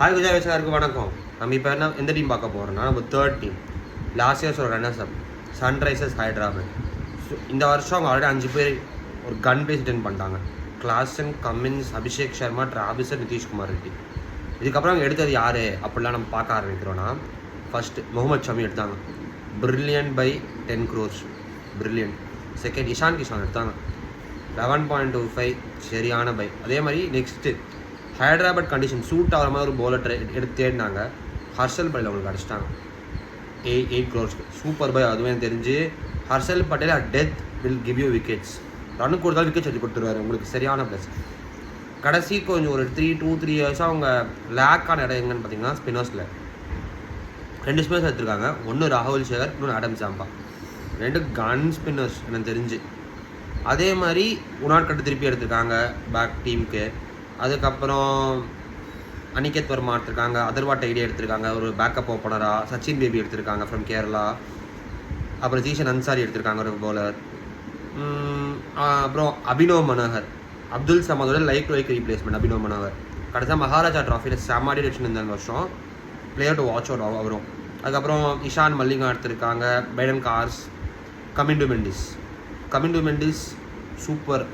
Hi Gujarat வச்சகாருக்கு வணக்கம். நம்ம இப்போ எந்த டீம் பார்க்க போகிறோம்னா நம்ம தேர்ட் டீம் லாஸ்ட் இயர்ஸ் ஒரு ரன்னர்ஸ் அப் சன்ரைசர்ஸ் ஹைதராபாத். ஸோ இந்த வருஷம் அவங்க ஆல்ரெடி 5 பேர் ஒரு கன் பேஸ் டென் பண்ணிட்டாங்க. Klaasen, Cummins, Abhishek Sharma, Travis, Nitish Kumar Reddy. இதுக்கப்புறம் அவங்க எடுத்தது யார் அப்படிலாம் நம்ம பார்க்க ஆரம்பிக்கிறோன்னா, ஃபஸ்ட்டு முகமது ஷமி எடுத்தாங்க, brilliant by 10 crores, brilliant. Second Ishan Kishan எடுத்தாங்க, 11.25 சரியான பை. அதே மாதிரி நெக்ஸ்ட்டு ஹைதராபாத் கண்டிஷன் சூட் ஆகிற மாதிரி ஒரு பவுலர் எடுத்து தேடினாங்க, ஹர்ஷல் பட்டேல் அவங்களுக்கு அடிச்சிட்டாங்க 8 crores, சூப்பர் பை. அதுவே தெரிஞ்சு Harshal Patel at death will give you wickets, run கொடுத்தாலும் விக்கெட்ஸ் எடுத்து கொடுத்துருவாரு உங்களுக்கு, சரியான ப்ளஸ். கடைசி கொஞ்சம் ஒரு 2-3 years அவங்க லேக்கான இடம் எங்கன்னு பார்த்தீங்கன்னா ஸ்பின்னர்ஸில் 2 ஸ்பின்னர்ஸ் எடுத்துருக்காங்க. ஒன்று ராகுல் சேகர், இன்னொன்று ஆடம் ஜாம்பா, 2 கன் ஸ்பின்னர்ஸ் எனக்கு தெரிஞ்சு. அதே மாதிரி உனாட்கட்டு திருப்பி எடுத்திருக்காங்க பேக் டீமுக்கு. அதுக்கப்புறம் அனிகேத் வர்மா எடுத்திருக்காங்க, அதர்வா டைடி எடுத்திருக்காங்க ஒரு பேக்கப் ஓப்பனராக, சச்சின் பேபி எடுத்திருக்காங்க ஃப்ரம் கேரளா, அப்புறம் ஜீஷன் அன்சாரி எடுத்திருக்காங்க ஒரு பவுலர், அப்புறம் அபினவ் மனோகர், அப்துல் சமதோட லைக் ரீப்ளேஸ்மெண்ட் அபினவ் மனோகர். கடைசியாக மகாராஜா ட்ராஃபியில் செம்மாடி அடிச்சுன்னு இருந்த வருஷம், பிளேயர் டு வாட்ச் அவுட் வரும். அதுக்கப்புறம் இஷான் மல்லிகா எடுத்திருக்காங்க, Brydon Carse, Kamindu Mendis super.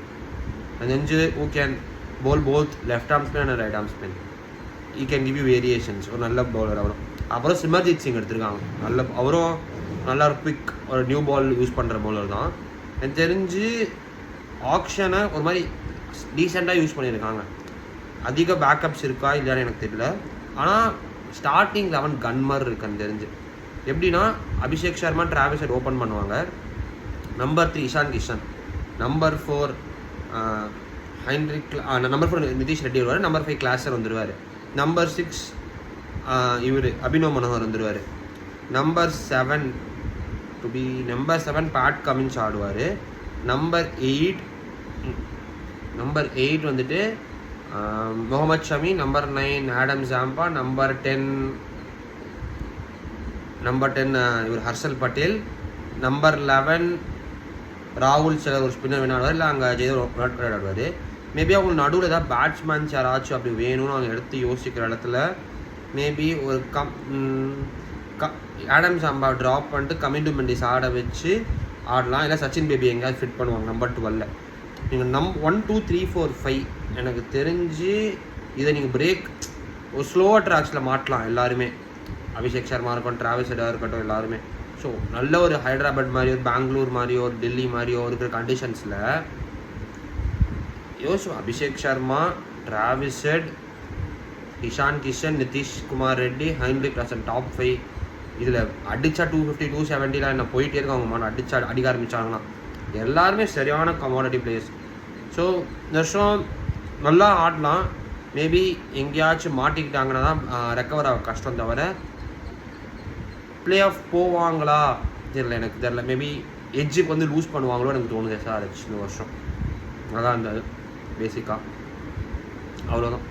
நெஞ்சு who can bowl both left arm spin and right arm spin. He can give you variations. ஒரு நல்ல பவுலர் அவரும். அப்புறம் சிமர்ஜித் சிங் எடுத்திருக்காங்க, அவரும் நல்லா ஒரு குவிக் ஒரு நியூ பால் யூஸ் பண்ணுற பவுலர் தான். எனக்கு தெரிஞ்சு ஆக்ஷனை ஒரு மாதிரி டீசெண்டாக யூஸ் பண்ணியிருக்காங்க. அதிக பேக்கப்ஸ் இருக்கா இல்லையான்னு எனக்கு தெரியல. ஆனால் ஸ்டார்டிங் 11 கன் மாதிரி இருக்குன்னு தெரிஞ்சு. எப்படின்னா அபிஷேக் சர்மா, டிராவிஸ் ஓப்பன் பண்ணுவாங்க, number 3 Ishan Kishan, number 4 Heinrich, number 4 Nitish Reddy வருவார், நம்பர் 5 கிளாசர் வந்துடுவார், நம்பர் 6 இவர் அபினவ் மனோகர் வந்துடுவார், நம்பர் 7 பேட் கமின்ஸ் ஆடுவார், நம்பர் 8 வந்துட்டு Mohammed Shami, number 9 Adam Zampa, number 10 இவர் ஹர்ஷல் பட்டேல், நம்பர் 11 ராகுல் சேகர் ஒரு ஸ்பின்னர் விளையாடுவார், இல்லை அங்கே ஜெயதர் விளையாடுவார். மேபி அவங்க நடுவில் ஏதாவது பேட்ஸ்மேன்ஸ் யாராச்சும் அப்படி வேணும்னு அவங்க எடுத்து யோசிக்கிற இடத்துல மேபி ஒரு ஆடம் சாம்பா ட்ராப் பண்ணிட்டு கமிண்டு மெண்டிஸ் ஆட வச்சு ஆடலாம், இல்லை சச்சின் பேபி எங்கேயாவது ஃபிட் பண்ணுவாங்க நம்பர் 12. நீங்கள் 1, 2, 3, 4, 5 எனக்கு தெரிஞ்சு இதை நீங்கள் பிரேக் ஒரு ஸ்லோவாக ட்ராக்ஸில் மாட்டலாம் எல்லாருமே. அபிஷேக் சர்மா இருக்கட்டும், டிராவிஸ் ஹெட்டாக இருக்கட்டும், எல்லாருமே. ஸோ நல்ல ஒரு ஹைதராபாத் மாதிரியோ, பெங்களூர் மாதிரியோ, டெல்லி மாதிரியோ இருக்கிற கண்டிஷன்ஸில் Abhishek Sharma, Travis head, Ishan Kishan, Nitish Kumar Reddy, Heinrich Klaasen top 5. இதில் அடித்தா 250, 270 என்ன போயிட்டே இருக்க அவங்க அடிக்க ஆரம்பித்தாங்கன்னா எல்லாருமே சரியான கமாடிட்டி பிளேயர்ஸ். ஸோ இந்த வருஷம் நல்லா ஆடலாம். மேபி எங்கேயாச்சும் மாட்டிக்கிட்டாங்கன்னா தான் ரெக்கவர் ஆக கஷ்டம், தவிர பிளே ஆஃப் போவாங்களா எனக்கு தெரில. மேபி எட்ஜுக்கு வந்து லூஸ் பண்ணுவாங்களோ எனக்கு தோணுது SRH இந்த வருஷம். அதான் அந்த பேசிக்காக அவ்வளோதான்.